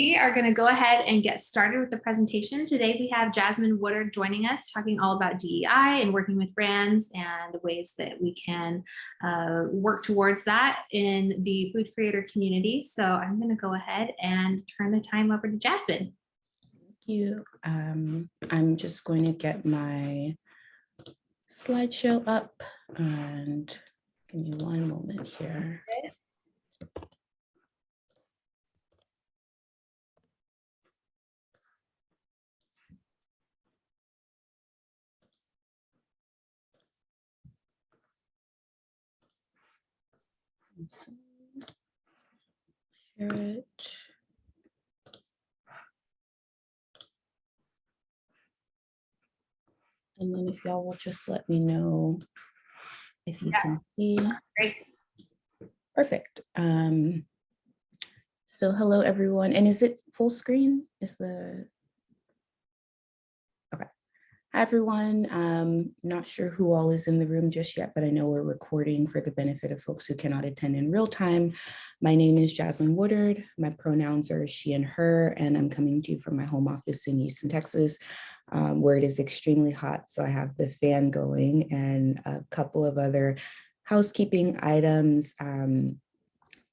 We are going to go ahead and get started with the presentation. Today we have Jazzmine Woodard joining us, talking all about DEI and working with brands and the ways that we can work towards that in the food creator community. So I'm going to go ahead and turn the time over to Jazzmine. Thank you. I'm just going to get my slideshow up and give me one moment here. Share it. And then if y'all will just let me know if you can see. Great. Perfect. So hello everyone. And is it full screen? Okay. Hi everyone. Not sure who all is in the room just yet, but I know we're recording for the benefit of folks who cannot attend in real time. My name is Jazzmine Woodard. My pronouns are she and her, and I'm coming to you from my home office in Houston, Texas, where it is extremely hot. So I have the fan going and a couple of other housekeeping items.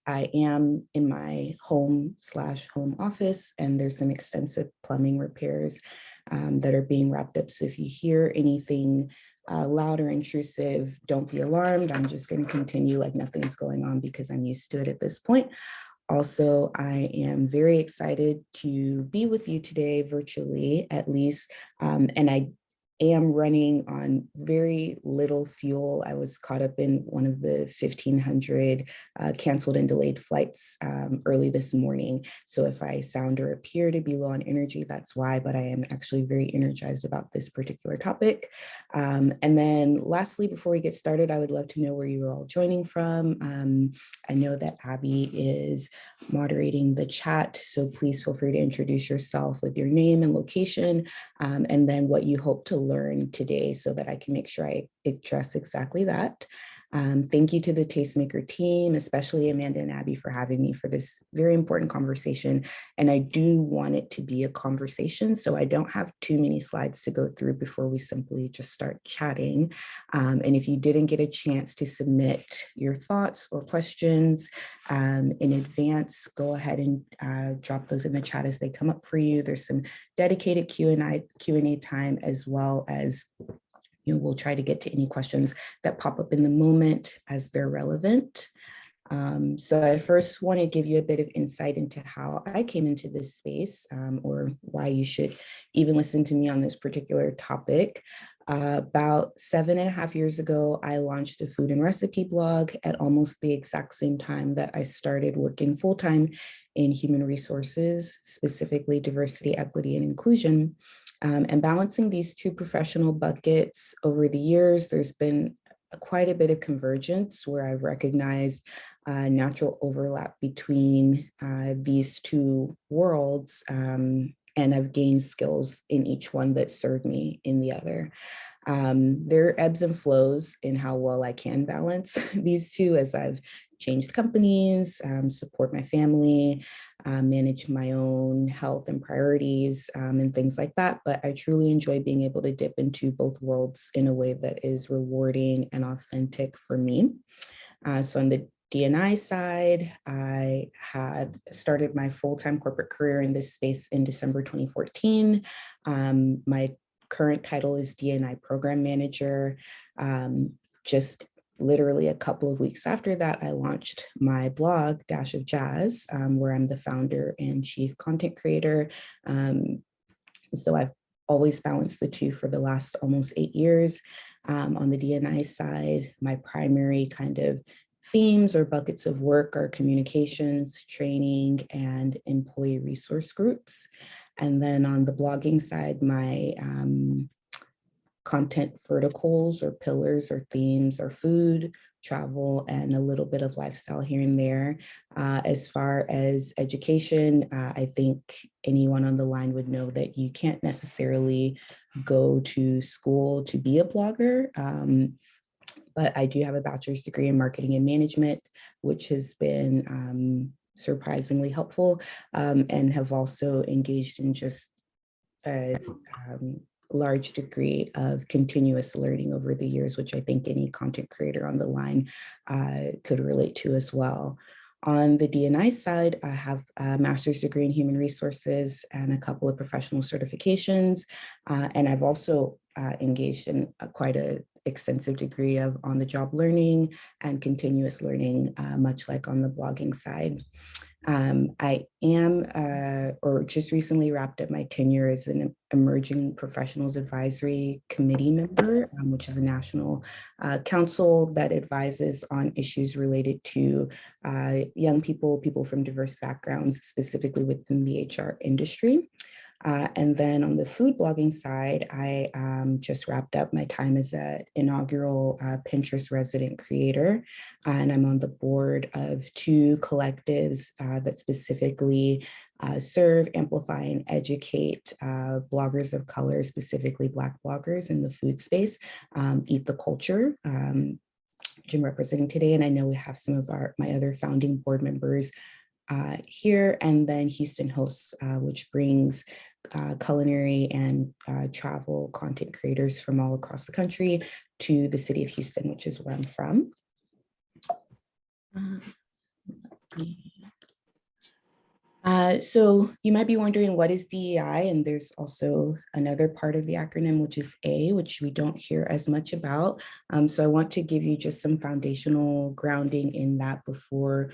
I am in my home office, and there's some extensive plumbing repairs that are being wrapped up. So if you hear anything loud or intrusive, don't be alarmed. I'm just going to continue like nothing's going on because I'm used to it at this point. Also, I am very excited to be with you today virtually, at least, and I am running on very little fuel. I was caught up in one of the 1,500 canceled and delayed flights early this morning. So if I sound or appear to be low on energy, that's why, but I am actually very energized about this particular topic. And then lastly, before we get started, I would love to know where you are all joining from. I know that Abby is moderating the chat, so please feel free to introduce yourself with your name and location, and then what you hope to learn today so that I can make sure I address exactly that. Thank you to the Tastemaker team, especially Amanda and Abby, for having me for this very important conversation. And I do want it to be a conversation, so I don't have too many slides to go through before we simply just start chatting. And if you didn't get a chance to submit your thoughts or questions in advance, go ahead and drop those in the chat as they come up for you. There's some dedicated Q&A time, as well as we'll try to get to any questions that pop up in the moment as they're relevant. So I first want to give you a bit of insight into how I came into this space, or why you should even listen to me on this particular topic. About 7.5 years ago, I launched a food and recipe blog at almost the exact same time that I started working full-time in human resources, specifically diversity, equity, and inclusion. And balancing these two professional buckets over the years, there's been quite a bit of convergence where I've recognized natural overlap between these two worlds, and I've gained skills in each one that served me in the other. There are ebbs and flows in how well I can balance these two as I've changed companies, support my family, manage my own health and priorities, and things like that. But I truly enjoy being able to dip into both worlds in a way that is rewarding and authentic for me. So on the D&I side, I had started my full-time corporate career in this space in December 2014. My current title is D&I Program Manager. Just literally a couple of weeks after that, I launched my blog, Dash of Jazz, where I'm the founder and chief content creator. So I've always balanced the two for the last almost 8 years. On the D&I side, my primary kind of themes or buckets of work are communications, training, and employee resource groups. And then on the blogging side, my content verticals or pillars or themes are food, travel, and a little bit of lifestyle here and there. As far as education, I think anyone on the line would know that you can't necessarily go to school to be a blogger. But I do have a bachelor's degree in marketing and management, which has been surprisingly helpful, and have also engaged in just a large degree of continuous learning over the years, which I think any content creator on the line could relate to as well. On the D&I side, I have a master's degree in human resources and a couple of professional certifications. And I've also engaged in quite an extensive degree of on-the-job learning and continuous learning, much like on the blogging side. I am, or just recently wrapped up my tenure as an Emerging Professionals Advisory Committee member, which is a national council that advises on issues related to young people, people from diverse backgrounds, specifically within the HR industry. And then on the food blogging side, I just wrapped up my time as an inaugural Pinterest resident creator. And I'm on the board of 2 collectives that specifically serve, amplify, and educate bloggers of color, specifically Black bloggers in the food space, Eat the Culture, which I'm representing today. And I know we have some of my other founding board members here, and then Houston Hosts, which brings culinary and travel content creators from all across the country to the city of Houston, which is where I'm from. So you might be wondering, what is DEI? And there's also another part of the acronym, which is A, which we don't hear as much about. So I want to give you just some foundational grounding in that before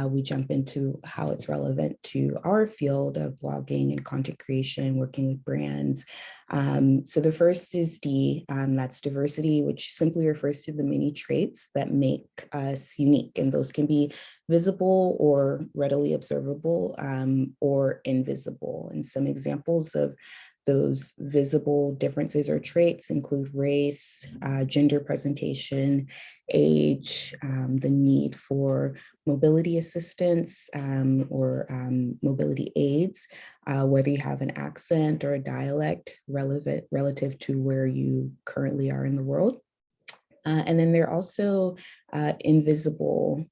we jump into how it's relevant to our field of blogging and content creation, working with brands. So the first is D, that's diversity, which simply refers to the many traits that make us unique. And those can be visible or readily observable, or invisible. And some examples of those visible differences or traits include race, gender presentation, age, the need for mobility assistance or mobility aids, whether you have an accent or a dialect relative to where you currently are in the world. And then there are also invisible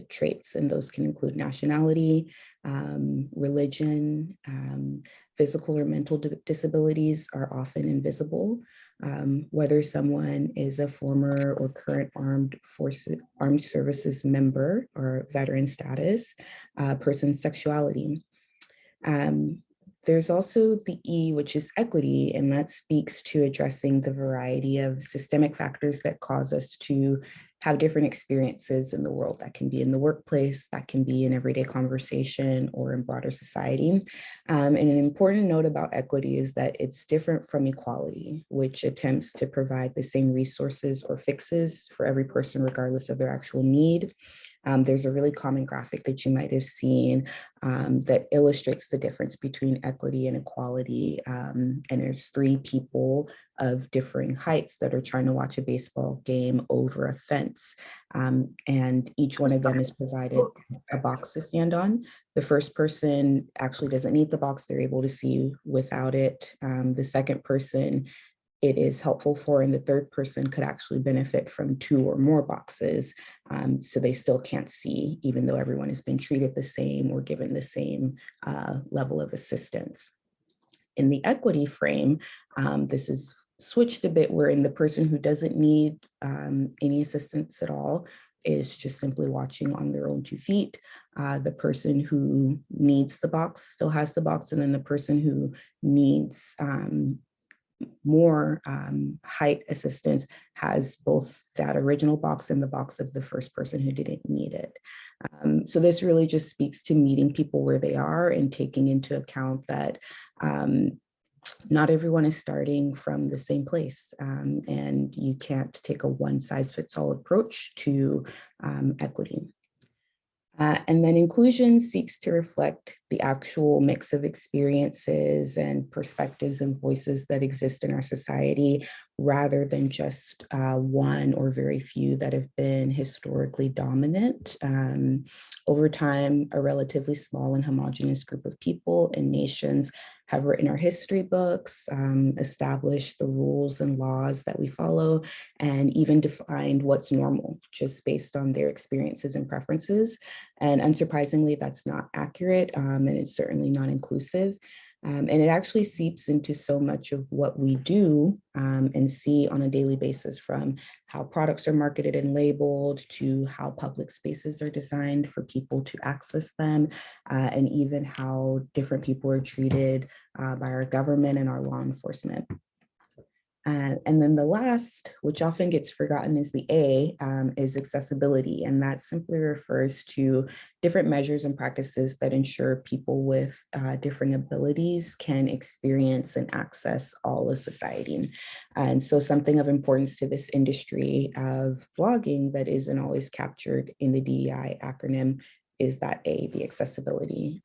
traits, and those can include nationality, religion, physical or mental disabilities are often invisible. Whether someone is a former or current armed services member or veteran status, person's sexuality. There's also the E, which is equity, and that speaks to addressing the variety of systemic factors that cause us to have different experiences in the world. That can be in the workplace, that can be in everyday conversation or in broader society. And an important note about equity is that it's different from equality, which attempts to provide the same resources or fixes for every person, regardless of their actual need. There's a really common graphic that you might have seen that illustrates the difference between equity and equality. And there's 3 people of differing heights that are trying to watch a baseball game over a fence. And each one of them is provided a box to stand on. The first person actually doesn't need the box, they're able to see without it. The second person, it is helpful for, and the third person could actually benefit from 2 or more boxes. So they still can't see, even though everyone has been treated the same or given the same level of assistance. In the equity frame, this is switched a bit, wherein the person who doesn't need any assistance at all is just simply watching on their own 2 feet. The person who needs the box still has the box, and then the person who needs more height assistance has both that original box and the box of the first person who didn't need it. So this really just speaks to meeting people where they are and taking into account that not everyone is starting from the same place, and you can't take a one-size-fits-all approach to equity. And then inclusion seeks to reflect the actual mix of experiences and perspectives and voices that exist in our society, rather than just one or very few that have been historically dominant. Over time, a relatively small and homogeneous group of people and nations have written our history books, established the rules and laws that we follow, and even defined what's normal just based on their experiences and preferences. And unsurprisingly, that's not accurate, and it's certainly not inclusive. And it actually seeps into so much of what we do and see on a daily basis, from how products are marketed and labeled to how public spaces are designed for people to access them, and even how different people are treated by our government and our law enforcement. And then the last, which often gets forgotten, is the A, is accessibility. And that simply refers to different measures and practices that ensure people with different abilities can experience and access all of society. And so something of importance to this industry of blogging that isn't always captured in the DEI acronym is that A, the accessibility.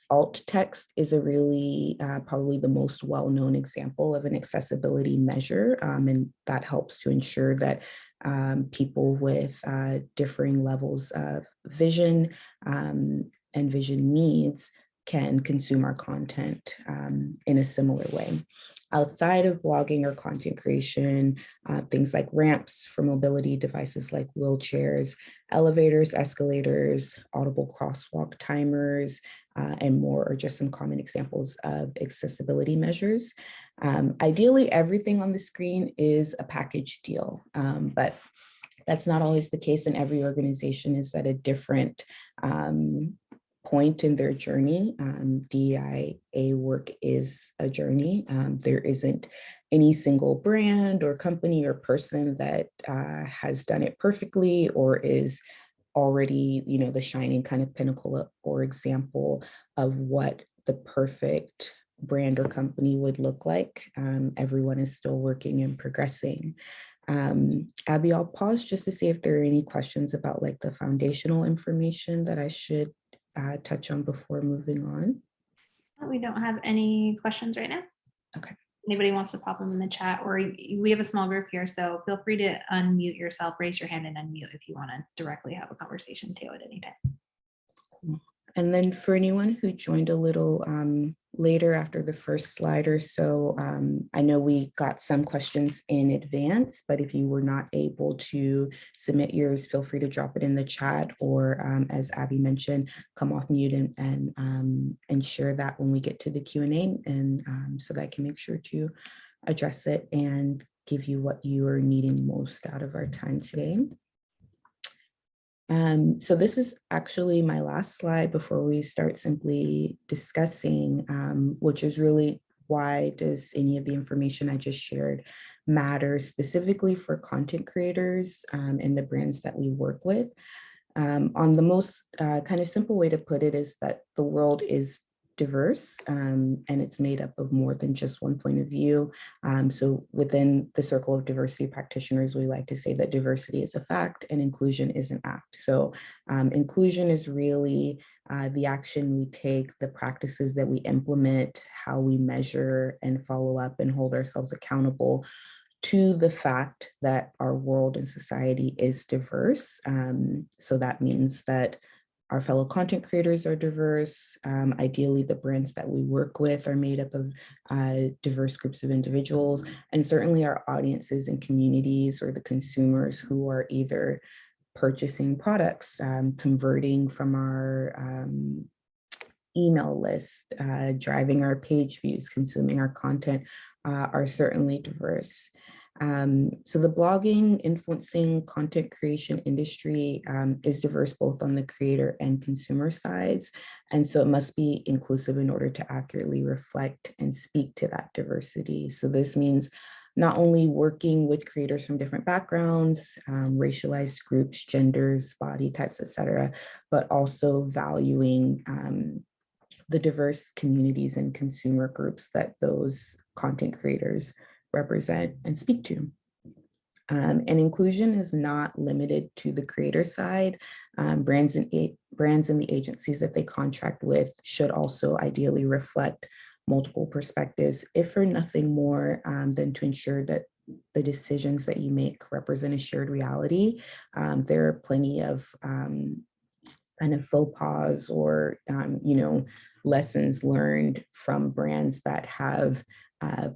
Alt text is a really probably the most well-known example of an accessibility measure, and that helps to ensure that people with differing levels of vision and vision needs can consume our content in a similar way. Outside of blogging or content creation, things like ramps for mobility devices like wheelchairs, elevators, escalators, audible crosswalk timers, and more are just some common examples of accessibility measures. Ideally, everything on the screen is a package deal, but that's not always the case, and every organization is at a different point in their journey. DEIA work is a journey. There isn't any single brand or company or person that has done it perfectly or is already, the shining kind of pinnacle or example of what the perfect brand or company would look like. Everyone is still working and progressing. Abby, I'll pause just to see if there are any questions about like the foundational information that I should touch on before moving on. We don't have any questions right now. Okay. Anybody wants to pop them in the chat, or we have a small group here, so feel free to unmute yourself, raise your hand and unmute if you want to directly have a conversation too at any time. Cool. And then for anyone who joined a little later after the first slide or so, I know we got some questions in advance, but if you were not able to submit yours, feel free to drop it in the chat, or as Abby mentioned, come off mute and share that when we get to the Q&A, and so that I can make sure to address it and give you what you are needing most out of our time today. So this is actually my last slide before we start simply discussing, which is really why does any of the information I just shared matter specifically for content creators and the brands that we work with. On the most kind of simple way to put it is that the world is diverse, and it's made up of more than just one point of view. So within the circle of diversity practitioners, we like to say that diversity is a fact and inclusion is an act. So inclusion is really the action we take, the practices that we implement, how we measure and follow up and hold ourselves accountable to the fact that our world and society is diverse. So that means that our fellow content creators are diverse. Ideally, the brands that we work with are made up of diverse groups of individuals, and certainly our audiences and communities, or the consumers who are either purchasing products, converting from our email list, driving our page views, consuming our content, are certainly diverse. So the blogging, influencing, content creation industry is diverse both on the creator and consumer sides. And so it must be inclusive in order to accurately reflect and speak to that diversity. So this means not only working with creators from different backgrounds, racialized groups, genders, body types, et cetera, but also valuing the diverse communities and consumer groups that those content creators represent and speak to. And inclusion is not limited to the creator side. Brands and the agencies that they contract with should also ideally reflect multiple perspectives, if for nothing more than to ensure that the decisions that you make represent a shared reality. There are plenty of kind of faux pas or, lessons learned from brands that have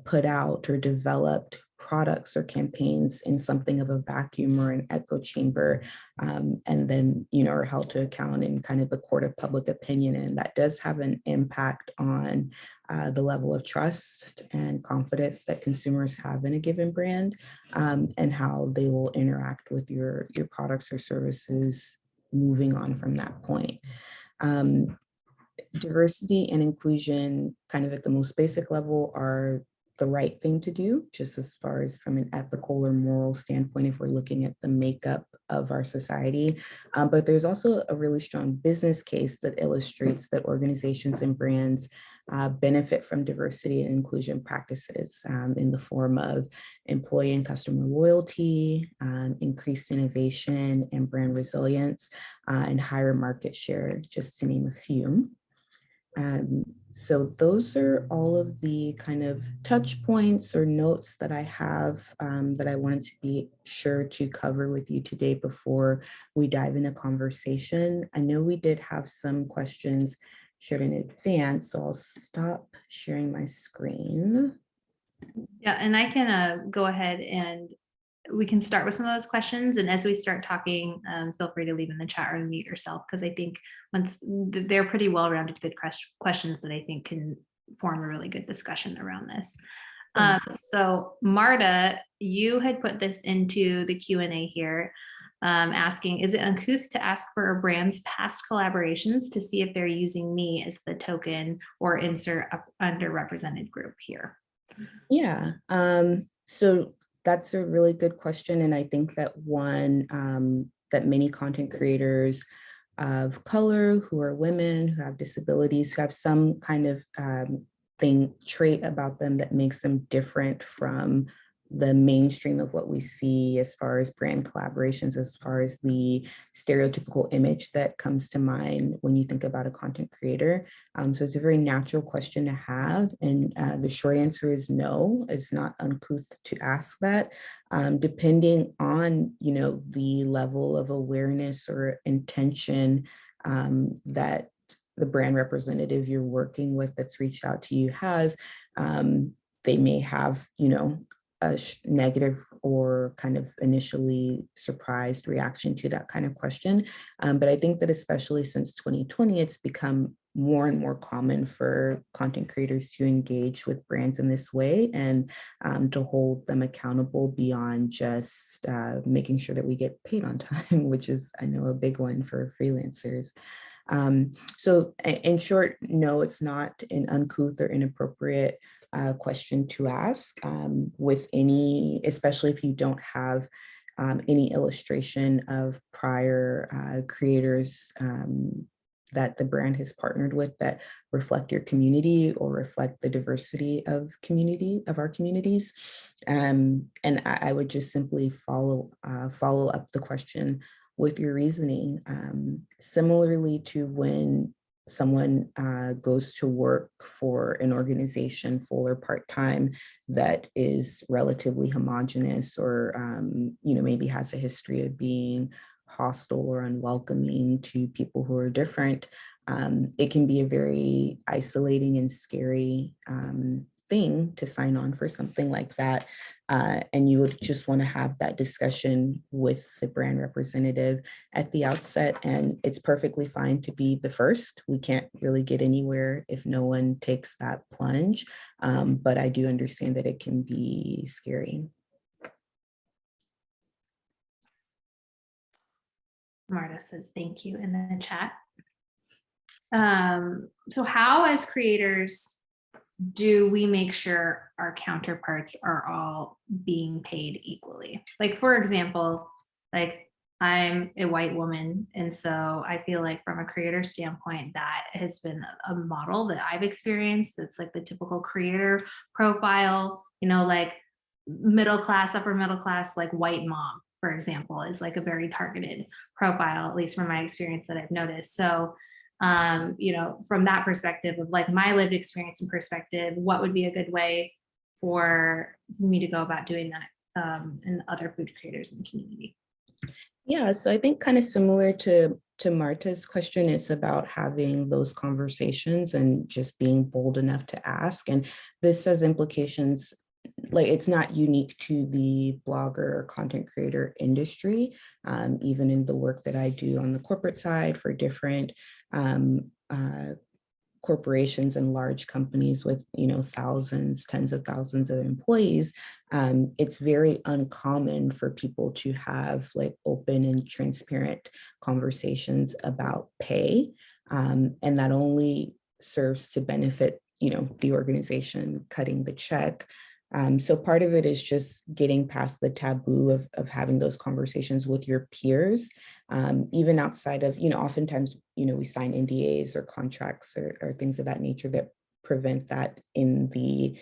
put out or developed products or campaigns in something of a vacuum or an echo chamber, and then, are held to account in kind of the court of public opinion. And that does have an impact on the level of trust and confidence that consumers have in a given brand, and how they will interact with your products or services moving on from that point. Diversity and inclusion, kind of at the most basic level, are the right thing to do, just as far as from an ethical or moral standpoint, if we're looking at the makeup of our society. But there's also a really strong business case that illustrates that organizations and brands benefit from diversity and inclusion practices in the form of employee and customer loyalty, increased innovation and brand resilience, and higher market share, just to name a few. So those are all of the kind of touch points or notes that I have that I wanted to be sure to cover with you today before we dive into conversation. I know we did have some questions shared in advance, so I'll stop sharing my screen. Yeah, and I can go ahead and we can start with some of those questions. And as we start talking, feel free to leave in the chat or mute yourself, because I think once they're pretty well-rounded, good questions that I think can form a really good discussion around this. So Marta, you had put this into the Q&A here, asking, is it uncouth to ask for a brand's past collaborations to see if they're using me as the token or insert underrepresented group here? Yeah, so that's a really good question. And I think that one that many content creators of color, who are women, who have disabilities, who have some kind of trait about them that makes them different from the mainstream of what we see as far as brand collaborations, as far as the stereotypical image that comes to mind when you think about a content creator. So it's a very natural question to have. And the short answer is no, it's not uncouth to ask that, depending on, the level of awareness or intention that the brand representative you're working with that's reached out to you has. They may have, a negative or kind of initially surprised reaction to that kind of question. But I think that especially since 2020, it's become more and more common for content creators to engage with brands in this way, and to hold them accountable beyond just making sure that we get paid on time, which is, I know, a big one for freelancers. So in short, no, it's not an uncouth or inappropriate question to ask with any, especially if you don't have any illustration of prior creators that the brand has partnered with that reflect your community or reflect the diversity of our communities. And I would just simply follow up the question with your reasoning. Similarly to when someone goes to work for an organization full or part-time that is relatively homogenous, or maybe has a history of being hostile or unwelcoming to people who are different, it can be a very isolating and scary thing to sign on for something like that. And you would just want to have that discussion with the brand representative at the outset. And it's perfectly fine to be the first. We can't really get anywhere if no one takes that plunge. But I do understand that it can be scary. Marta says thank you in the chat. So how, as creators, do we make sure our counterparts are all being paid equally? Like, for example, like, I'm a white woman, and so I feel like from a creator standpoint, that has been a model that I've experienced. That's like the typical creator profile, like middle class, upper middle class, like white mom, for example, is like a very targeted profile, at least from my experience that I've noticed. So from that perspective of like my lived experience and perspective, what would be a good way for me to go about doing that and other food creators in the community? Yeah, so I think kind of similar to Marta's question, it's about having those conversations and just being bold enough to ask. And this has implications, like it's not unique to the blogger or content creator industry. Even in the work that I do on the corporate side for different um, corporations and large companies with thousands, tens of thousands of employees, it's very uncommon for people to have like open and transparent conversations about pay, and that only serves to benefit the organization cutting the check. So part of it is just getting past the taboo of having those conversations with your peers, even outside of, oftentimes, we sign NDAs or contracts or things of that nature that prevent that in the,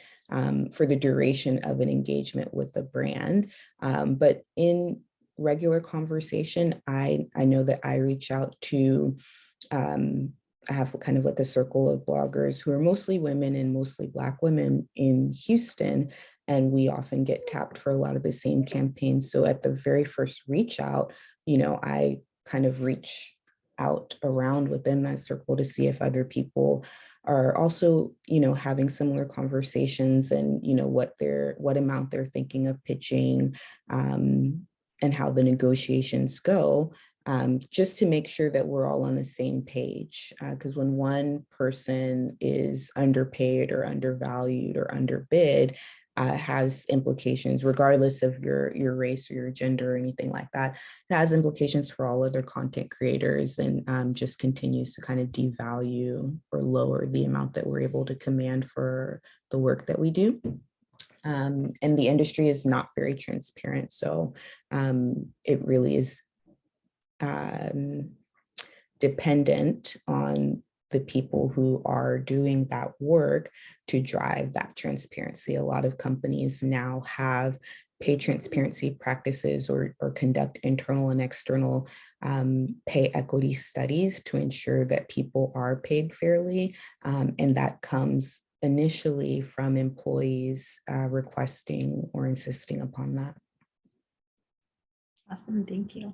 for the duration of an engagement with the brand. But in regular conversation, I know that I reach out to, I have kind of like a circle of bloggers who are mostly women and mostly Black women in Houston. And we often get tapped for a lot of the same campaigns. So at the very first reach out, I kind of reach out around within that circle to see if other people are also, having similar conversations and, what amount they're thinking of pitching, and how the negotiations go, just to make sure that we're all on the same page. Because when one person is underpaid or undervalued or underbid, has implications, regardless of your race or your gender or anything like that. It has implications for all other content creators, and just continues to kind of devalue or lower the amount that we're able to command for the work that we do. And the industry is not very transparent. So it really is dependent on the people who are doing that work to drive that transparency. A lot of companies now have pay transparency practices or conduct internal and external pay equity studies to ensure that people are paid fairly. And that comes initially from employees requesting or insisting upon that. Awesome, thank you.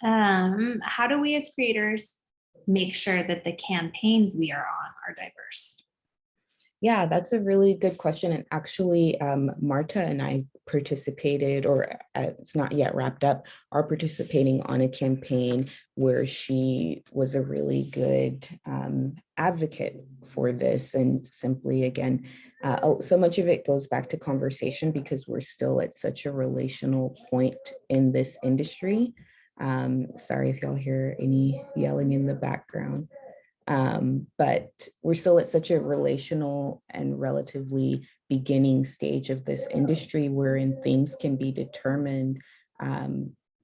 How do we as creators make sure that the campaigns we are on are diverse? Yeah, that's a really good question. And actually, Marta and I participated, or it's not yet wrapped up, are participating on a campaign where she was a really good advocate for this. And simply, again, so much of it goes back to conversation because we're still at such a relational point in this industry. Sorry if y'all hear any yelling in the background. But we're still at such a relational and relatively beginning stage of this industry wherein things can be determined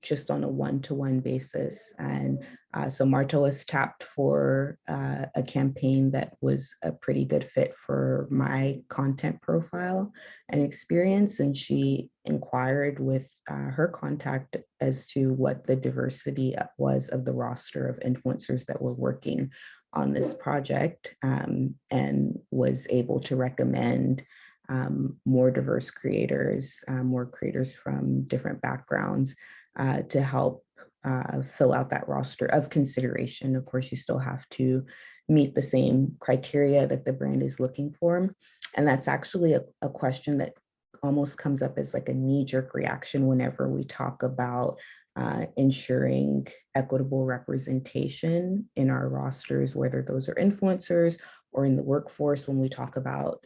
just on a one-to-one basis. And so Marta was tapped for a campaign that was a pretty good fit for my content profile and experience. And she inquired with her contact as to what the diversity was of the roster of influencers that were working on this project, and was able to recommend more diverse creators, more creators from different backgrounds to help fill out that roster of consideration. Of course, you still have to meet the same criteria that the brand is looking for. And that's actually a question that almost comes up as like a knee-jerk reaction whenever we talk about ensuring equitable representation in our rosters, whether those are influencers or in the workforce. When we talk about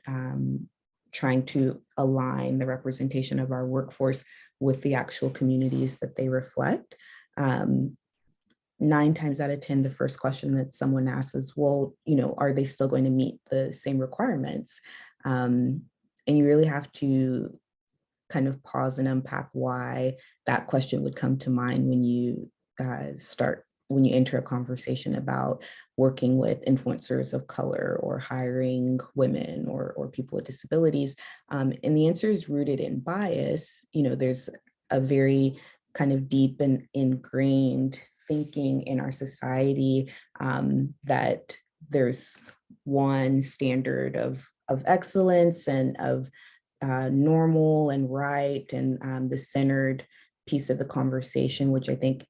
trying to align the representation of our workforce with the actual communities that they reflect, 9 times out of 10, the first question that someone asks is, well, are they still going to meet the same requirements? And you really have to kind of pause and unpack why that question would come to mind when you when you enter a conversation about working with influencers of color or hiring women or people with disabilities. And the answer is rooted in bias. There's a very kind of deep and ingrained thinking in our society that there's one standard of excellence and of normal and right and the centered piece of the conversation, which I think,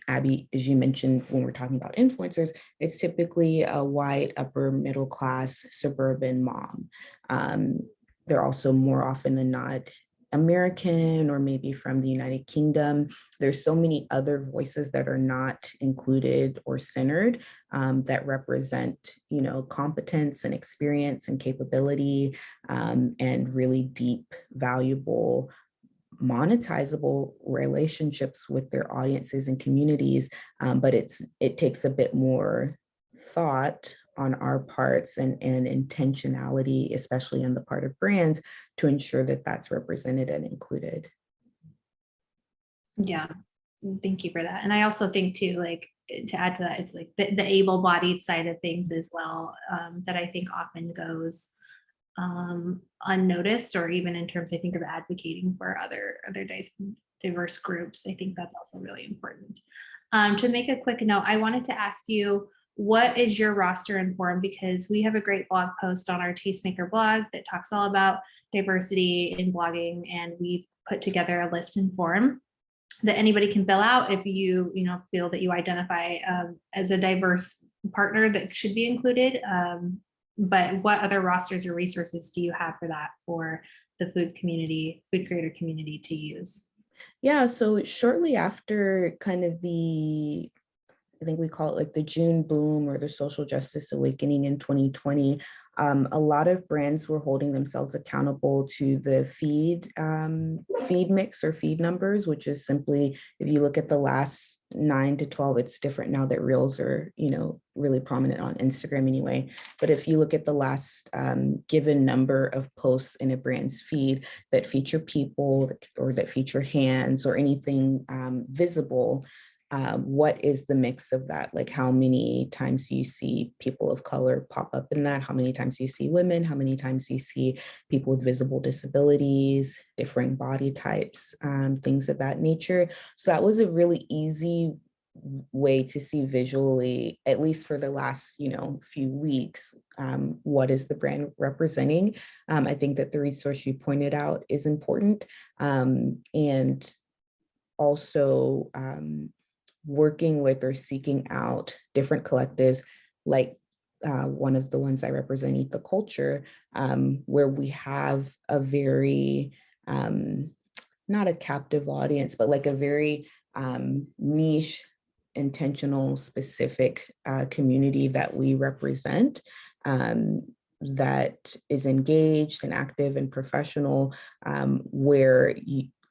Abby, as you mentioned, when we're talking about influencers, it's typically a white, upper middle class, suburban mom. They're also more often than not American or maybe from the United Kingdom. There's so many other voices that are not included or centered that represent, competence and experience and capability, and really deep, valuable, monetizable relationships with their audiences and communities. But it takes a bit more thought on our parts and intentionality, especially on the part of brands, to ensure that that's represented and included. Yeah, thank you for that. And I also think too, like, to add to that, it's like the able-bodied side of things as well, that I think often goes unnoticed, or even in terms, I think, of advocating for other diverse groups. I think that's also really important. To make a quick note, I wanted to ask you, what is your roster and forum? Because we have a great blog post on our Tastemaker blog that talks all about diversity in blogging, and we've put together a list and forum that anybody can fill out if you feel that you identify as a diverse partner that should be included. But what other rosters or resources do you have for that, for the food creator community to use? Yeah, so shortly after kind of I think we call it like the June boom or the social justice awakening in 2020, a lot of brands were holding themselves accountable to the feed mix or feed numbers, which is simply, if you look at the last 9 to 12, it's different now that Reels are, really prominent on Instagram anyway. But if you look at the last given number of posts in a brand's feed that feature people or that feature hands or anything visible, what is the mix of that? Like, how many times do you see people of color pop up in that? How many times do you see women? How many times do you see people with visible disabilities, different body types, things of that nature? So that was a really easy way to see visually, at least for the last, few weeks, what is the brand representing? I think that the resource you pointed out is important. And also, working with or seeking out different collectives, like one of the ones I represent, Eat the Culture, where we have a very, not a captive audience, but like a very niche, intentional, specific community that we represent, that is engaged and active and professional, where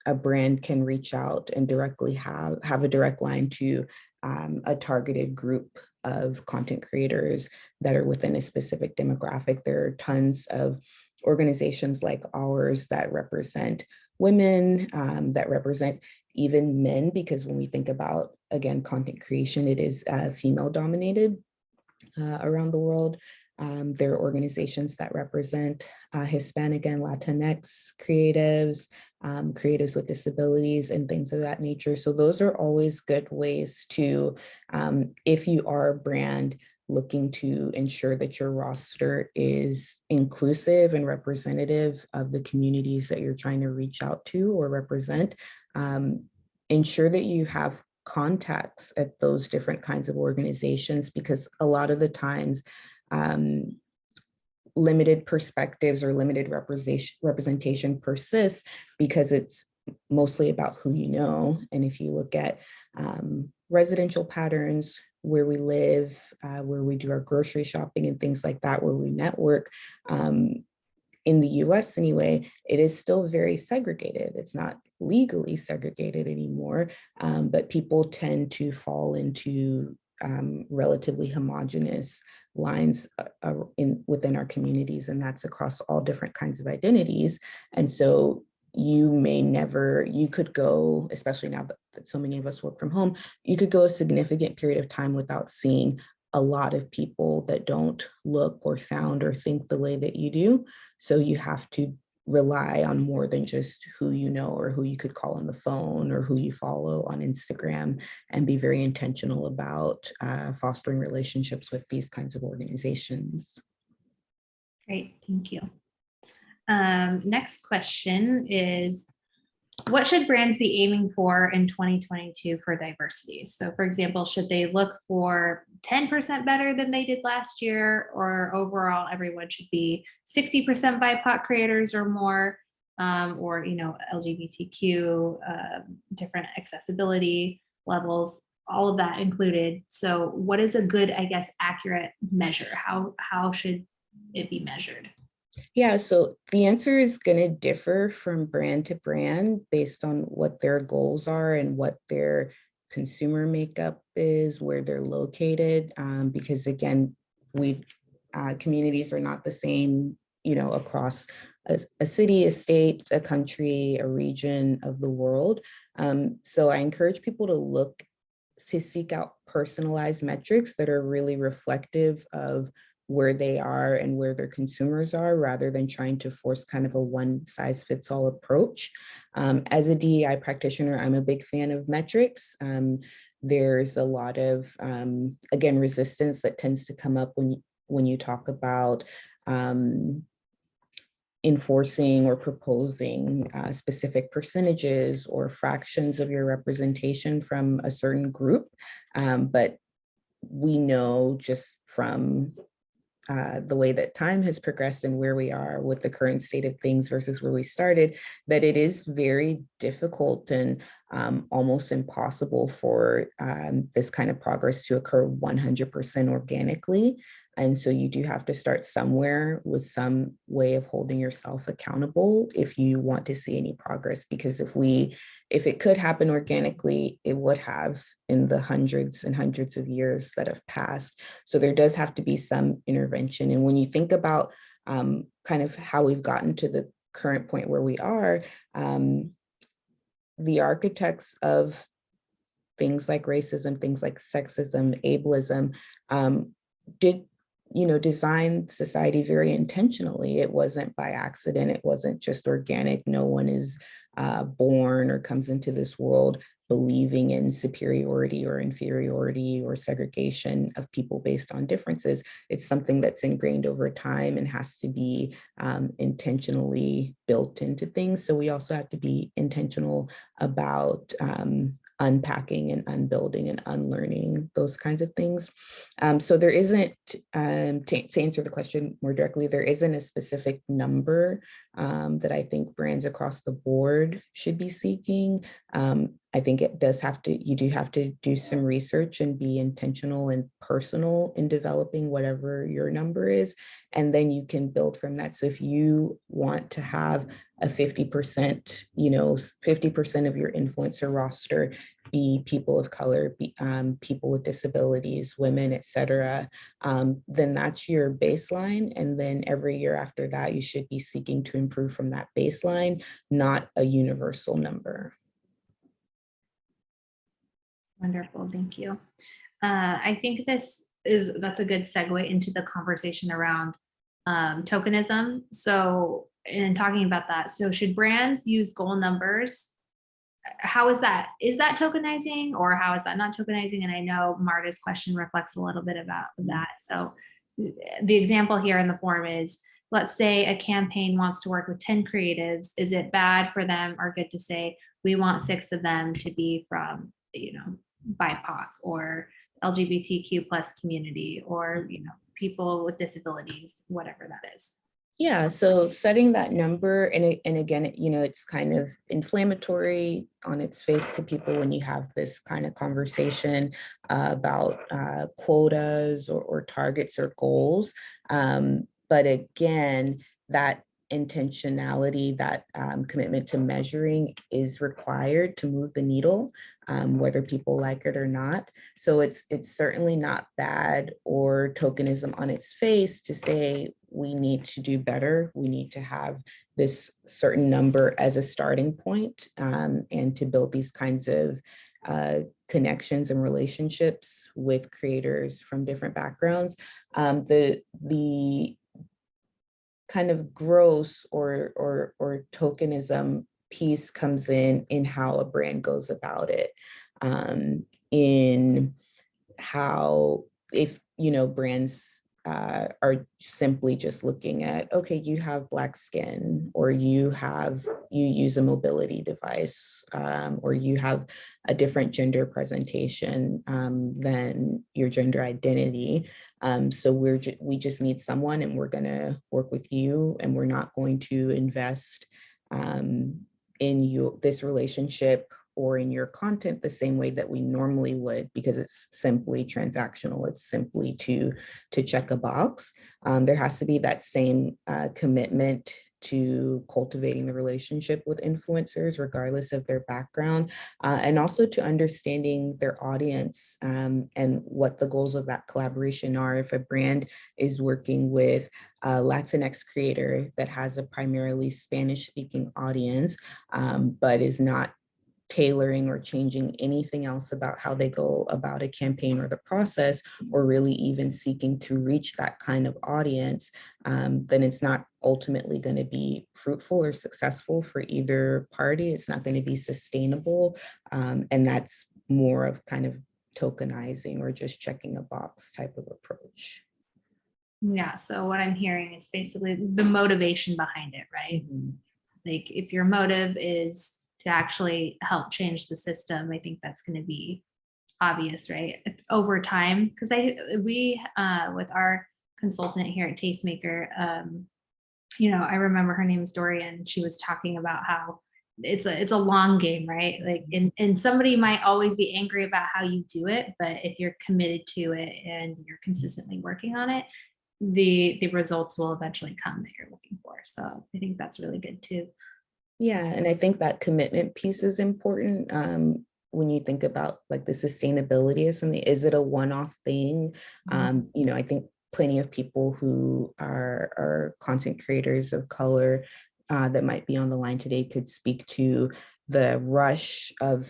a brand can reach out and directly have a direct line to a targeted group of content creators that are within a specific demographic. There are tons of organizations like ours that represent women, that represent even men, because when we think about, again, content creation, it is female dominated around the world. There are organizations that represent Hispanic and Latinx creatives, creatives with disabilities and things of that nature. So those are always good ways to, if you are a brand looking to ensure that your roster is inclusive and representative of the communities that you're trying to reach out to or represent, ensure that you have contacts at those different kinds of organizations, because a lot of the times, limited perspectives or limited representation persists because it's mostly about who you know. And if you look at residential patterns, where we live, where we do our grocery shopping and things like that, where we network, in the US anyway, it is still very segregated. It's not legally segregated anymore, but people tend to fall into relatively homogenous lines within our communities, and that's across all different kinds of identities. And so you could go, especially now that so many of us work from home, you could go a significant period of time without seeing a lot of people that don't look or sound or think the way that you do. So you have to rely on more than just who you know or who you could call on the phone or who you follow on Instagram, and be very intentional about fostering relationships with these kinds of organizations. Great, thank you. Next question is, what should brands be aiming for in 2022 for diversity? So for example, should they look for 10% better than they did last year, or overall everyone should be 60% BIPOC creators or more, or LGBTQ, different accessibility levels, all of that included. So what is a good, I guess, accurate measure? How should it be measured? Yeah, so the answer is going to differ from brand to brand based on what their goals are and what their consumer makeup is, where they're located, because again, communities are not the same, across a city, a state, a country, a region of the world. So I encourage people to seek out personalized metrics that are really reflective of where they are and where their consumers are, rather than trying to force kind of a one size fits all approach. As a DEI practitioner, I'm a big fan of metrics. There's a lot of, again, resistance that tends to come up when you talk about enforcing or proposing specific percentages or fractions of your representation from a certain group. But we know just from the way that time has progressed and where we are with the current state of things versus where we started, that it is very difficult and almost impossible for this kind of progress to occur 100% organically. And so you do have to start somewhere with some way of holding yourself accountable if you want to see any progress, because if it could happen organically, it would have in the hundreds and hundreds of years that have passed. So there does have to be some intervention. And when you think about kind of how we've gotten to the current point where we are, the architects of things like racism, things like sexism, ableism, did design society very intentionally. It wasn't by accident. It wasn't just organic. No one is born or comes into this world believing in superiority or inferiority or segregation of people based on differences. It's something that's ingrained over time and has to be intentionally built into things. So we also have to be intentional about unpacking and unbuilding and unlearning those kinds of things. So there isn't, to answer the question more directly, there isn't a specific number that I think brands across the board should be seeking. I think you do have to do some research and be intentional and personal in developing whatever your number is. And then you can build from that. So if you want to have a 50%, 50% of your influencer roster be people of color, people with disabilities, women, et cetera, then that's your baseline. And then every year after that, you should be seeking to improve from that baseline, not a universal number. Wonderful, thank you. I think that's a good segue into the conversation around tokenism. So in talking about that, so should brands use goal numbers? How is that? Is that tokenizing, or how is that not tokenizing? And I know Marta's question reflects a little bit about that. So the example here in the form is, let's say a campaign wants to work with 10 creatives. Is it bad for them or good to say, we want 6 of them to be from, BIPOC or LGBTQ plus community, or, people with disabilities, whatever that is? Yeah, so setting that number, and again, it's kind of inflammatory on its face to people when you have this kind of conversation about quotas or targets or goals. But again, that intentionality, that commitment to measuring is required to move the needle, whether people like it or not. So it's certainly not bad or tokenism on its face to say we need to do better. We need to have this certain number as a starting point, and to build these kinds of connections and relationships with creators from different backgrounds. The kind of gross or tokenism piece comes in how a brand goes about it, in how, if brands are simply just looking at, okay, you have Black skin, or you use a mobility device, or you have a different gender presentation than your gender identity. So we just need someone, and we're gonna work with you, and we're not going to invest in this relationship or in your content the same way that we normally would, because it's simply transactional. It's simply to check a box. There has to be that same commitment to cultivating the relationship with influencers, regardless of their background, and also to understanding their audience and what the goals of that collaboration are. If a brand is working with a Latinx creator that has a primarily Spanish-speaking audience, but is not tailoring or changing anything else about how they go about a campaign or the process, or really even seeking to reach that kind of audience, then it's not ultimately going to be fruitful or successful for either party. It's not going to be sustainable. And that's more of kind of tokenizing or just checking a box type of approach. Yeah, so what I'm hearing is basically the motivation behind it, right? Mm-hmm. Like if your motive is to actually help change the system, I think that's going to be obvious, right? Over time, because we with our consultant here at Tastemaker, I remember her name is Dorian. She was talking about how it's a long game, right? Like, and somebody might always be angry about how you do it, but if you're committed to it and you're consistently working on it, the results will eventually come that you're looking for. So I think that's really good too. Yeah, and I think that commitment piece is important. When you think about like the sustainability of something, is it a one-off thing? I think plenty of people who are content creators of color that might be on the line today could speak to the rush of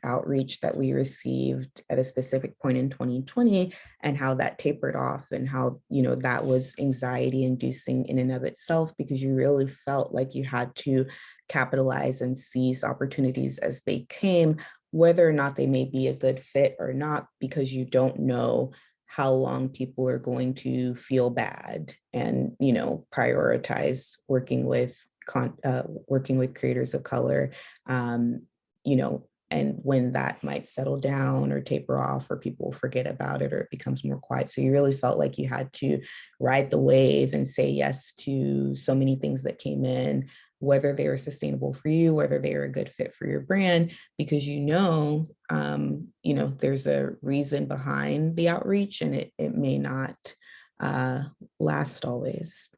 outreach that we received at a specific point in 2020, and how that tapered off, and how that was anxiety inducing in and of itself, because you really felt like you had to capitalize and seize opportunities as they came, whether or not they may be a good fit or not, because you don't know how long people are going to feel bad, and prioritize working with creators of color, and when that might settle down or taper off, or people forget about it, or it becomes more quiet. So you really felt like you had to ride the wave and say yes to so many things that came in, whether they were sustainable for you, whether they are a good fit for your brand, because there's a reason behind the outreach, and it may not last always.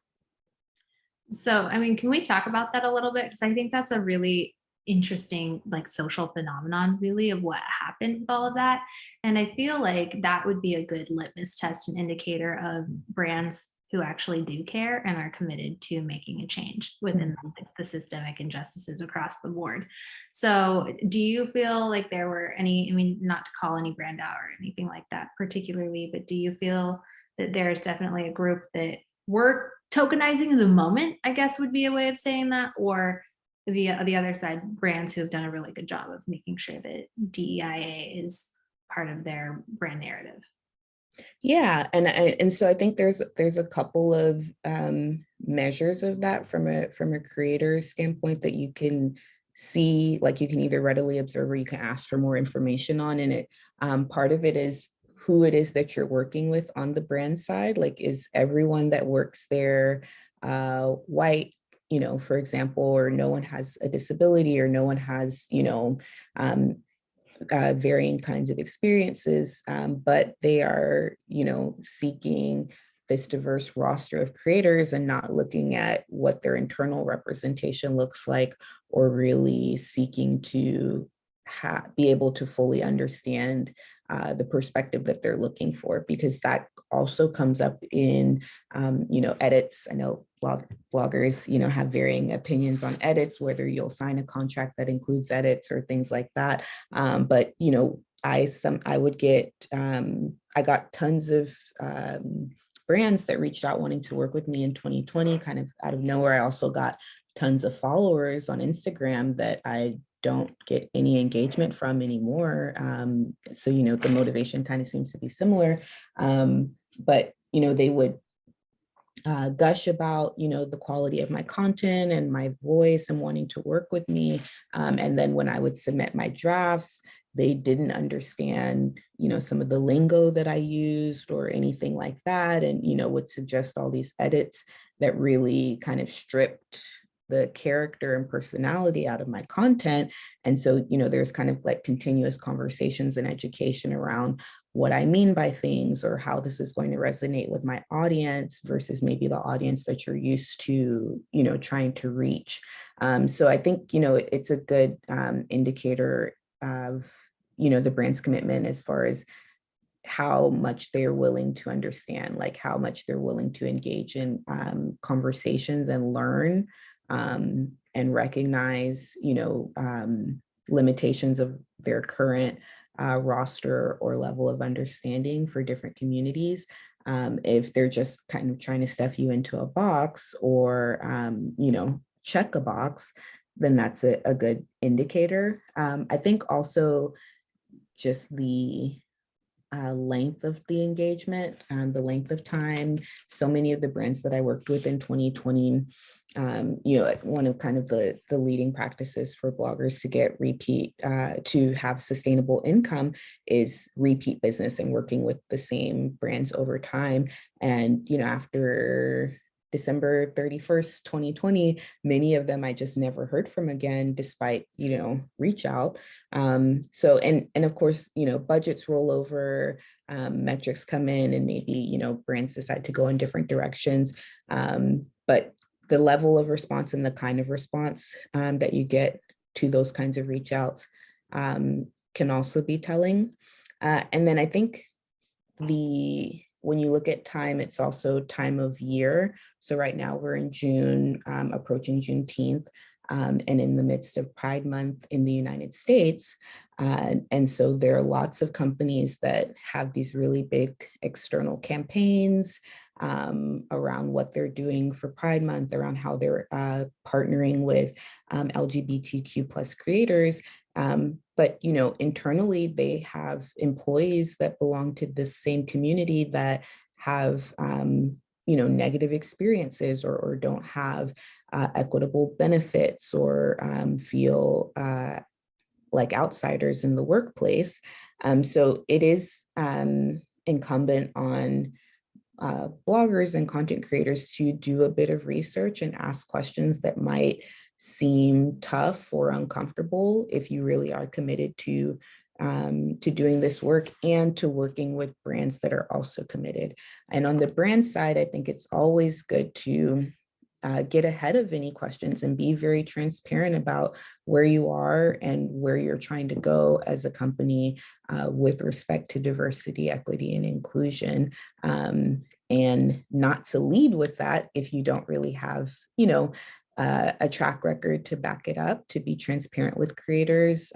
So, I mean, can we talk about that a little bit? Because I think that's a really interesting, like, social phenomenon, really, of what happened with all of that. And I feel like that would be a good litmus test and indicator of brands who actually do care and are committed to making a change within the systemic injustices across the board. So, do you feel like there were any, I mean, not to call any brand out or anything like that particularly, but do you feel that there's definitely a group that were tokenizing in the moment, I guess would be a way of saying that, or the other side, brands who have done a really good job of making sure that DEIA is part of their brand narrative? Yeah, and so I think there's a couple of measures of that from a creator standpoint that you can see, like you can either readily observe or you can ask for more information on. And it part of it is who it is that you're working with on the brand side. Like, is everyone that works there white, for example, or no one has a disability, or no one has, varying kinds of experiences, but they are, seeking this diverse roster of creators and not looking at what their internal representation looks like, or really seeking to be able to fully understand the perspective that they're looking for, because that also comes up in, edits. I know bloggers, have varying opinions on edits, whether you'll sign a contract that includes edits or things like that. But I got tons of brands that reached out wanting to work with me in 2020, kind of out of nowhere. I also got tons of followers on Instagram that I don't get any engagement from anymore. So, the motivation kind of seems to be similar. But they would gush about, the quality of my content and my voice and wanting to work with me. And then when I would submit my drafts, they didn't understand, some of the lingo that I used or anything like that. And, would suggest all these edits that really kind of stripped the character and personality out of my content. And so, there's kind of like continuous conversations and education around what I mean by things or how this is going to resonate with my audience versus maybe the audience that you're used to, trying to reach. So I think, it's a good indicator of, the brand's commitment as far as how much they're willing to understand, like how much they're willing to engage in conversations and learn and recognize, limitations of their current roster or level of understanding for different communities. If they're just kind of trying to stuff you into a box or, check a box, then that's a good indicator. I think also just the length of the engagement, the length of time. So many of the brands that I worked with in 2020, one of kind of the leading practices for bloggers to get repeat, to have sustainable income is repeat business and working with the same brands over time. And, after December 31st, 2020, many of them I just never heard from again, despite, reach out. So, and of course, budgets roll over, metrics come in and maybe, brands decide to go in different directions. But the level of response and the kind of response that you get to those kinds of reach outs can also be telling. And then I think when you look at time, it's also time of year. So right now we're in June, approaching Juneteenth, and in the midst of Pride Month in the United States. And so there are lots of companies that have these really big external campaigns around what they're doing for Pride Month, around how they're partnering with LGBTQ plus creators. But, internally, they have employees that belong to the same community that have, negative experiences or don't have equitable benefits or feel like outsiders in the workplace. So it is incumbent on bloggers and content creators to do a bit of research and ask questions that might seem tough or uncomfortable if you really are committed to doing this work and to working with brands that are also committed. And on the brand side, I think it's always good to get ahead of any questions and be very transparent about where you are and where you're trying to go as a company with respect to diversity, equity, and inclusion. And not to lead with that if you don't really have, a track record to back it up, to be transparent with creators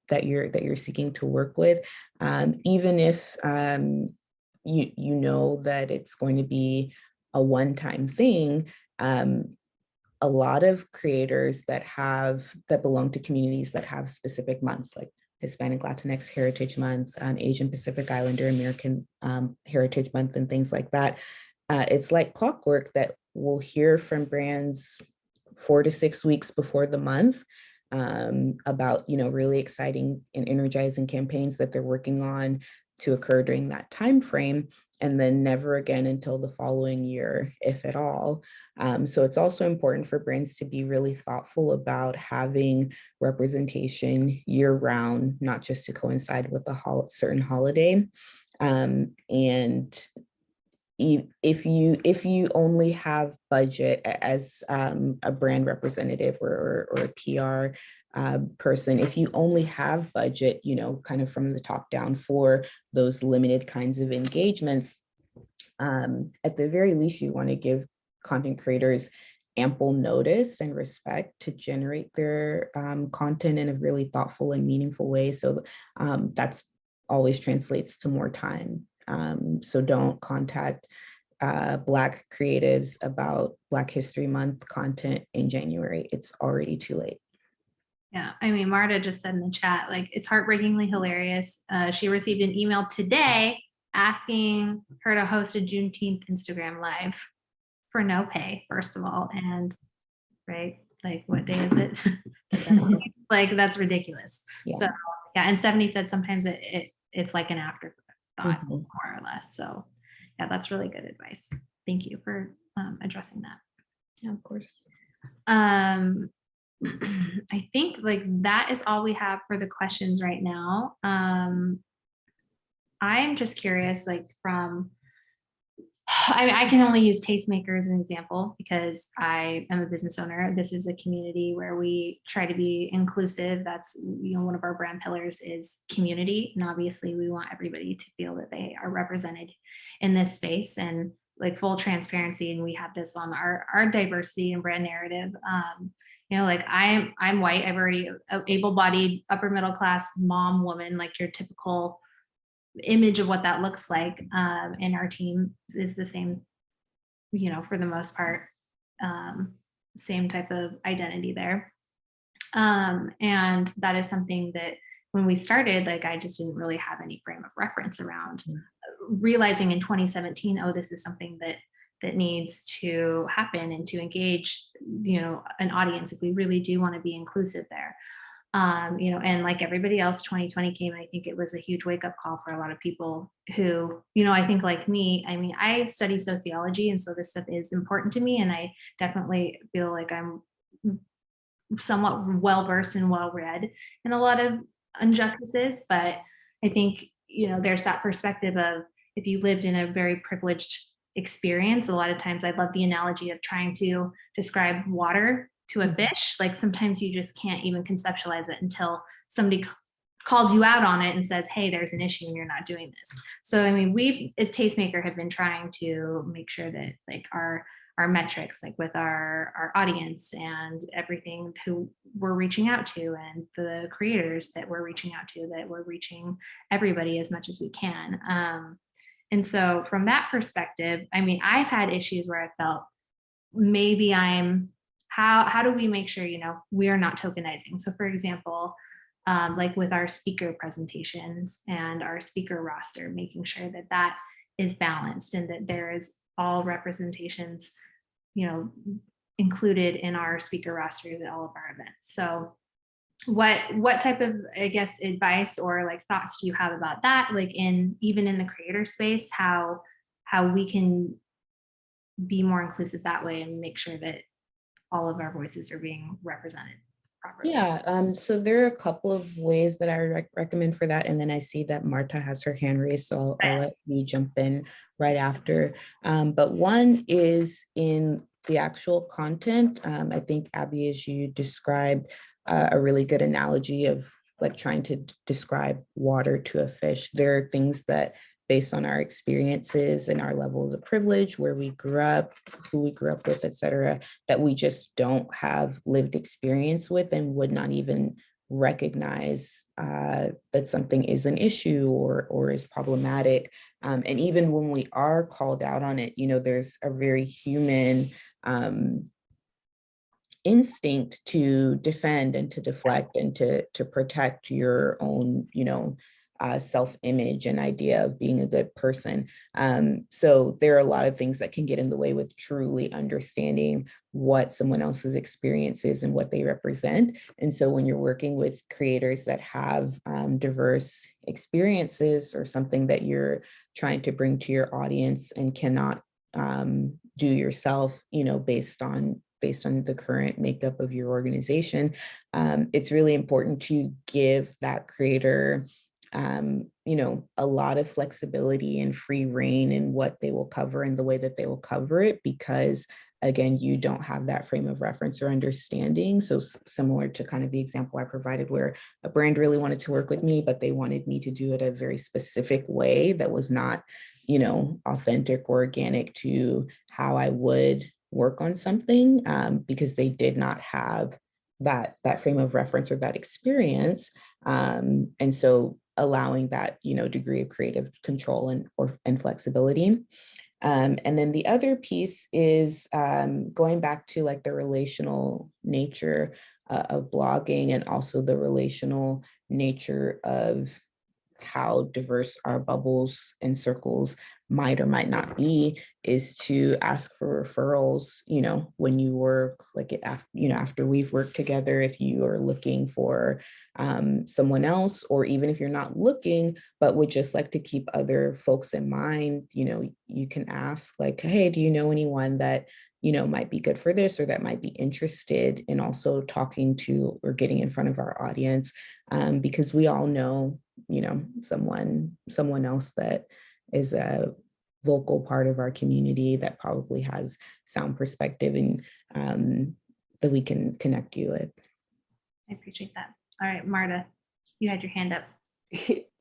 that you're seeking to work with, even if you know that it's going to be a one-time thing. A lot of creators that belong to communities that have specific months, like Hispanic Latinx Heritage Month, Asian Pacific Islander American Heritage Month, and things like that. It's like clockwork that we'll hear from brands 4 to 6 weeks before the month about, really exciting and energizing campaigns that they're working on to occur during that time frame, and then never again until the following year, if at all. So it's also important for brands to be really thoughtful about having representation year round, not just to coincide with a certain holiday. And if you only have budget as a brand representative or a PR person, if you only have budget, kind of from the top down for those limited kinds of engagements, at the very least, you want to give content creators ample notice and respect to generate their content in a really thoughtful and meaningful way. So that's always translates to more time. So don't contact Black creatives about Black History Month content in January. It's already too late. Yeah, I mean, Marta just said in the chat, like, it's heartbreakingly hilarious. She received an email today asking her to host a Juneteenth Instagram live for no pay, first of all. And right, like what day is it? The 17th? Like that's ridiculous. Yeah. So yeah, and Stephanie said sometimes it's like an afterthought, Mhm. more or less. So yeah, that's really good advice. Thank you for addressing that. Yeah, of course. I think like that is all we have for the questions right now. I'm just curious, like from, I can only use Tastemaker as an example because I am a business owner. This is a community where we try to be inclusive. That's, one of our brand pillars is community. And obviously we want everybody to feel that they are represented in this space and like full transparency. And we have this on our diversity and brand narrative. Like I'm white. I've already able-bodied, upper middle class mom woman, like your typical image of what that looks like. And our team is the same, for the most part, same type of identity there. And that is something that when we started, like I just didn't really have any frame of reference around realizing in 2017, oh, this is something that needs to happen and to engage, an audience if we really do want to be inclusive there. And like everybody else, 2020 came, and I think it was a huge wake up call for a lot of people who, I think like me, I mean, I study sociology, and so this stuff is important to me. And I definitely feel like I'm somewhat well-versed and well-read in a lot of injustices. But I think, there's that perspective of if you lived in a very privileged experience, a lot of times I love the analogy of trying to describe water to a fish. Like sometimes you just can't even conceptualize it until somebody calls you out on it and says, hey, there's an issue and you're not doing this. So, I mean, we as Tastemaker have been trying to make sure that like our metrics, like with our audience and everything who we're reaching out to and the creators that we're reaching out to, that we're reaching everybody as much as we can. And so from that perspective, I mean, I've had issues where I felt maybe how do we make sure, we are not tokenizing? So for example, like with our speaker presentations and our speaker roster, making sure that that is balanced and that there is all representations, included in our speaker roster at all of our events. So what type of, I guess, advice or like thoughts do you have about that? Like even in the creator space, how we can be more inclusive that way and make sure that all of our voices are being represented properly. Yeah, so there are a couple of ways that I recommend for that. And then I see that Marta has her hand raised, so I'll let me jump in right after. But one is in the actual content. I think, Abby, as you described, a really good analogy of like trying to describe water to a fish. There are things that based on our experiences and our levels of privilege, where we grew up, who we grew up with, et cetera, that we just don't have lived experience with and would not even recognize that something is an issue or is problematic. And even when we are called out on it, there's a very human instinct to defend and to deflect and to protect your own, self-image and idea of being a good person. So there are a lot of things that can get in the way with truly understanding what someone else's experience is and what they represent. And so when you're working with creators that have diverse experiences or something that you're trying to bring to your audience and cannot do yourself, based on the current makeup of your organization, it's really important to give that creator a lot of flexibility and free reign in what they will cover and the way that they will cover it, because again, you don't have that frame of reference or understanding. So similar to kind of the example I provided where a brand really wanted to work with me, but they wanted me to do it a very specific way that was not, authentic or organic to how I would work on something, because they did not have that frame of reference or that experience. And so allowing that, degree of creative control and flexibility. And then the other piece is going back to like the relational nature of blogging, and also the relational nature of how diverse our bubbles and circles might or might not be, is to ask for referrals, when you work, like after we've worked together, if you are looking for someone else, or even if you're not looking, but would just like to keep other folks in mind, you can ask like, hey, do you know anyone that might be good for this, or that might be interested in also talking to or getting in front of our audience, because we all know, someone else that is a vocal part of our community that probably has sound perspective and that we can connect you with. I appreciate that. All right, Marta, you had your hand up.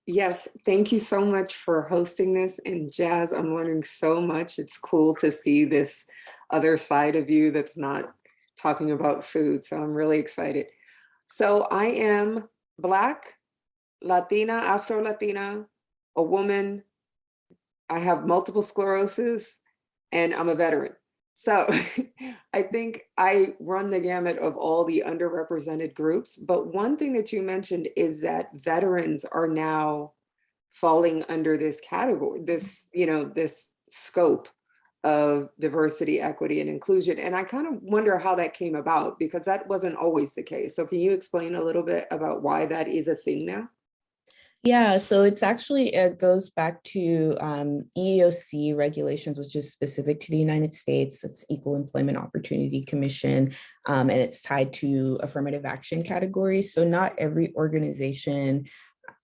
Yes, thank you so much for hosting this. And Jazz, I'm learning so much. It's cool to see this other side of you that's not talking about food. So I'm really excited. So I am Black, Latina, Afro-Latina, a woman. I have multiple sclerosis, and I'm a veteran. So I think I run the gamut of all the underrepresented groups. But one thing that you mentioned is that veterans are now falling under this category, this scope of diversity, equity, and inclusion. And I kind of wonder how that came about, because that wasn't always the case. So can you explain a little bit about why that is a thing now? Yeah, so it goes back to EEOC regulations, which is specific to the United States. It's Equal Employment Opportunity Commission, and it's tied to affirmative action categories. So not every organization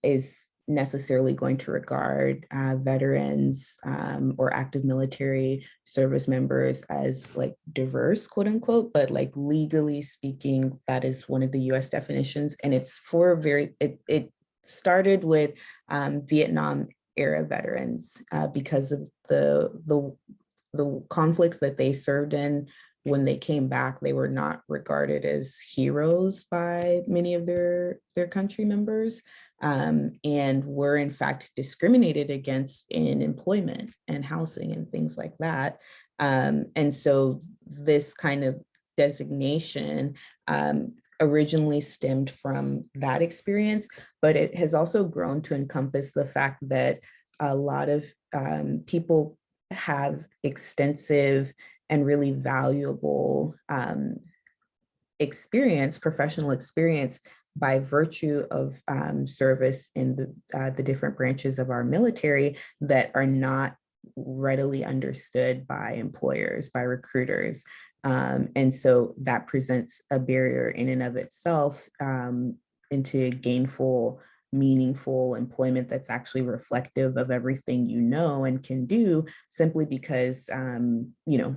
is necessarily going to regard veterans or active military service members as like diverse, quote unquote, but like legally speaking, that is one of the US definitions. And it's for it started with Vietnam era veterans because of the conflicts that they served in. When they came back, they were not regarded as heroes by many of their country members, and were in fact discriminated against in employment and housing and things like that. And so this kind of designation originally stemmed from that experience, but it has also grown to encompass the fact that a lot of people have extensive and really valuable professional experience by virtue of service in the different branches of our military that are not readily understood by employers, by recruiters. And so that presents a barrier in and of itself into gainful, meaningful employment that's actually reflective of everything you know and can do, simply because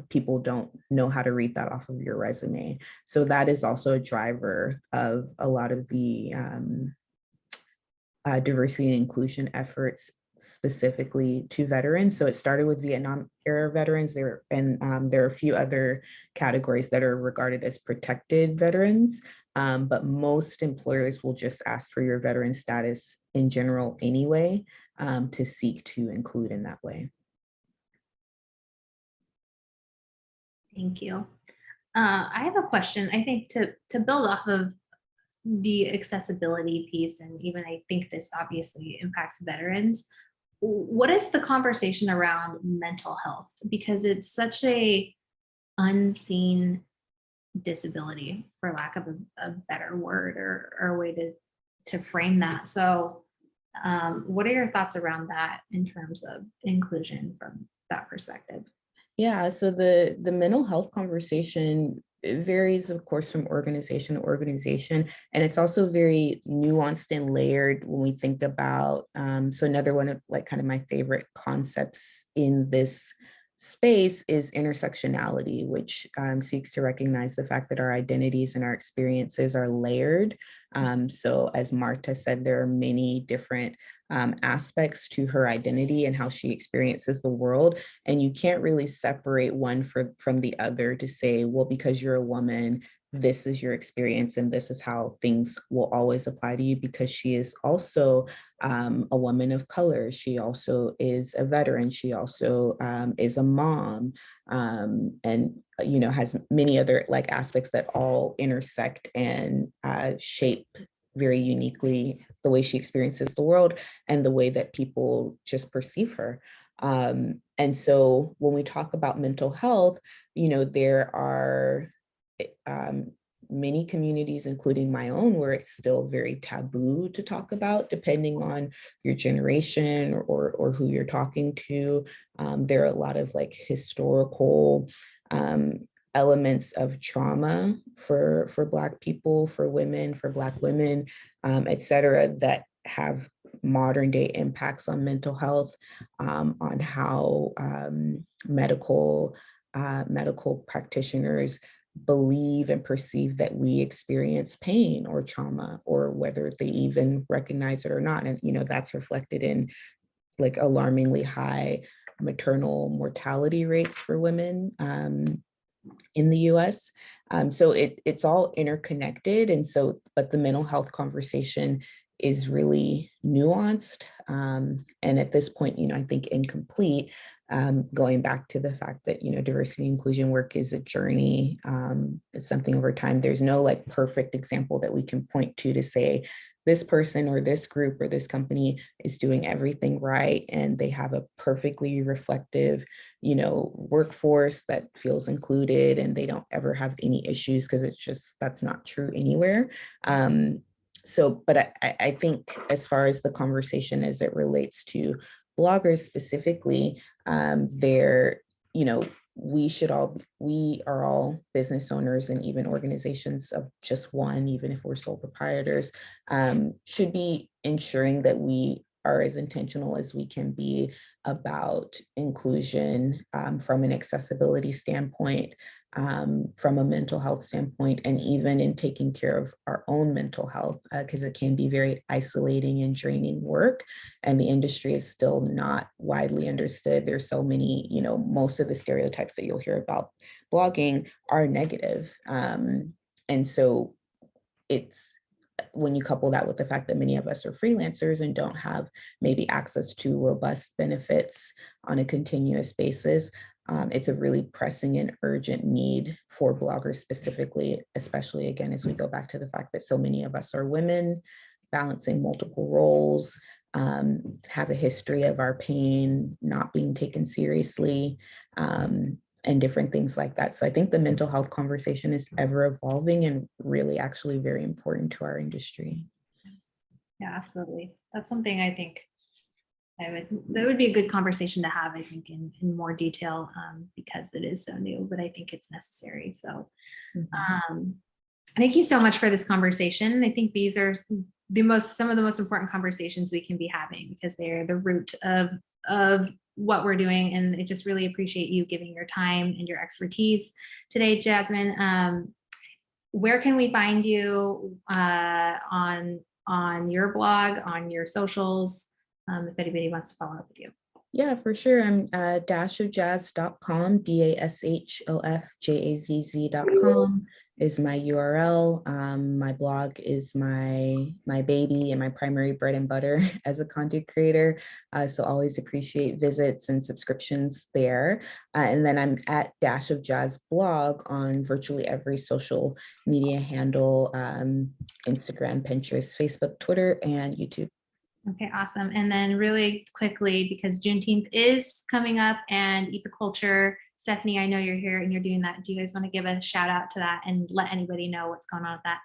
people don't know how to read that off of your resume. So that is also a driver of a lot of the diversity and inclusion efforts specifically to veterans. So it started with Vietnam era veterans there, and there are a few other categories that are regarded as protected veterans, but most employers will just ask for your veteran status in general anyway, to seek to include in that way. Thank you. I have a question. I think to build off of the accessibility piece, and even I think this obviously impacts veterans, what is the conversation around mental health? Because it's such a unseen disability, for lack of a better word or a way to frame that. So what are your thoughts around that in terms of inclusion from that perspective? Yeah, so the mental health conversation, it varies, of course, from organization to organization, and it's also very nuanced and layered when we think about, so another one of like kind of my favorite concepts in this space is intersectionality, which seeks to recognize the fact that our identities and our experiences are layered. So as Marta said, there are many different aspects to her identity and how she experiences the world. And you can't really separate one from the other to say, well, because you're a woman, this is your experience and this is how things will always apply to you, because she is also a woman of color. She also is a veteran. She also is a mom, and has many other like aspects that all intersect and shape very uniquely the way she experiences the world and the way that people just perceive her. And so when we talk about mental health, there are many communities, including my own, where it's still very taboo to talk about, depending on your generation or who you're talking to. There are a lot of like historical elements of trauma for Black people, for women, for Black women, et cetera, that have modern day impacts on mental health, on how medical practitioners believe and perceive that we experience pain or trauma, or whether they even recognize it or not. And that's reflected in like alarmingly high maternal mortality rates for women in the US. So it's all interconnected. And so, but the mental health conversation is really nuanced. And at this point, I think incomplete, going back to the fact that, diversity and inclusion work is a journey. It's something over time. There's no like perfect example that we can point to say, this person or this group or this company is doing everything right and they have a perfectly reflective, workforce that feels included and they don't ever have any issues, because that's not true anywhere. But I think as far as the conversation as it relates to bloggers specifically, we are all business owners, and even organizations of just one, even if we're sole proprietors, should be ensuring that we are as intentional as we can be about inclusion, from an accessibility standpoint, from a mental health standpoint, and even in taking care of our own mental health, because it can be very isolating and draining work, and the industry is still not widely understood. There's so many, most of the stereotypes that you'll hear about blogging are negative. And so when you couple that with the fact that many of us are freelancers and don't have maybe access to robust benefits on a continuous basis, it's a really pressing and urgent need for bloggers specifically, especially again, as we go back to the fact that so many of us are women, balancing multiple roles, have a history of our pain not being taken seriously, and different things like that. So I think the mental health conversation is ever evolving and really actually very important to our industry. Yeah, absolutely. That's something I think that would be a good conversation to have, I think, in more detail, because it is so new, but I think it's necessary. So thank you so much for this conversation. I think these are some of the most important conversations we can be having, because they're the root of what we're doing. And I just really appreciate you giving your time and your expertise today, Jazzmine. Where can we find you on your blog, on your socials, if anybody wants to follow up with you? Yeah, for sure. I'm dashofjazz.com, dashofjazz.com is my URL. My blog is my baby and my primary bread and butter as a content creator. So always appreciate visits and subscriptions there. And then I'm at Dash of Jazz blog on virtually every social media handle, Instagram, Pinterest, Facebook, Twitter, and YouTube. Okay, awesome. And then really quickly, because Juneteenth is coming up and Eat the Culture, Stephanie, I know you're here and you're doing that. Do you guys want to give a shout out to that and let anybody know what's going on with that?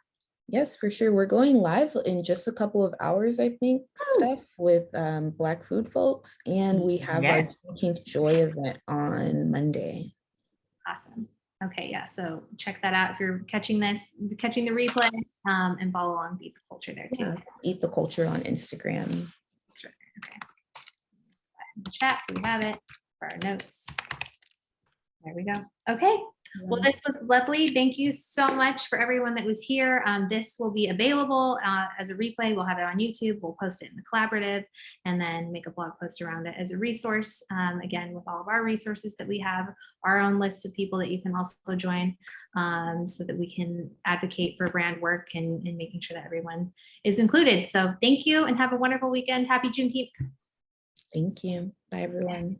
Yes, for sure. We're going live in just a couple of hours, I think, Steph, with Black food folks. And we have our Juneteenth Joy event on Monday. Awesome. Okay, yeah, so check that out if you're catching the replay, and follow along Eat the Culture there too. Yeah, Eat the Culture on Instagram. Sure. Okay. In the chat, so we have it for our notes. There we go. Okay. Well, this was lovely. Thank you so much for everyone that was here. This will be available as a replay. We'll have it on YouTube. We'll post it in the collaborative and then make a blog post around it as a resource. Again, with all of our resources that we have, our own list of people that you can also join, so that we can advocate for brand work and making sure that everyone is included. So thank you and have a wonderful weekend. Happy Juneteenth. Thank you. Bye, everyone.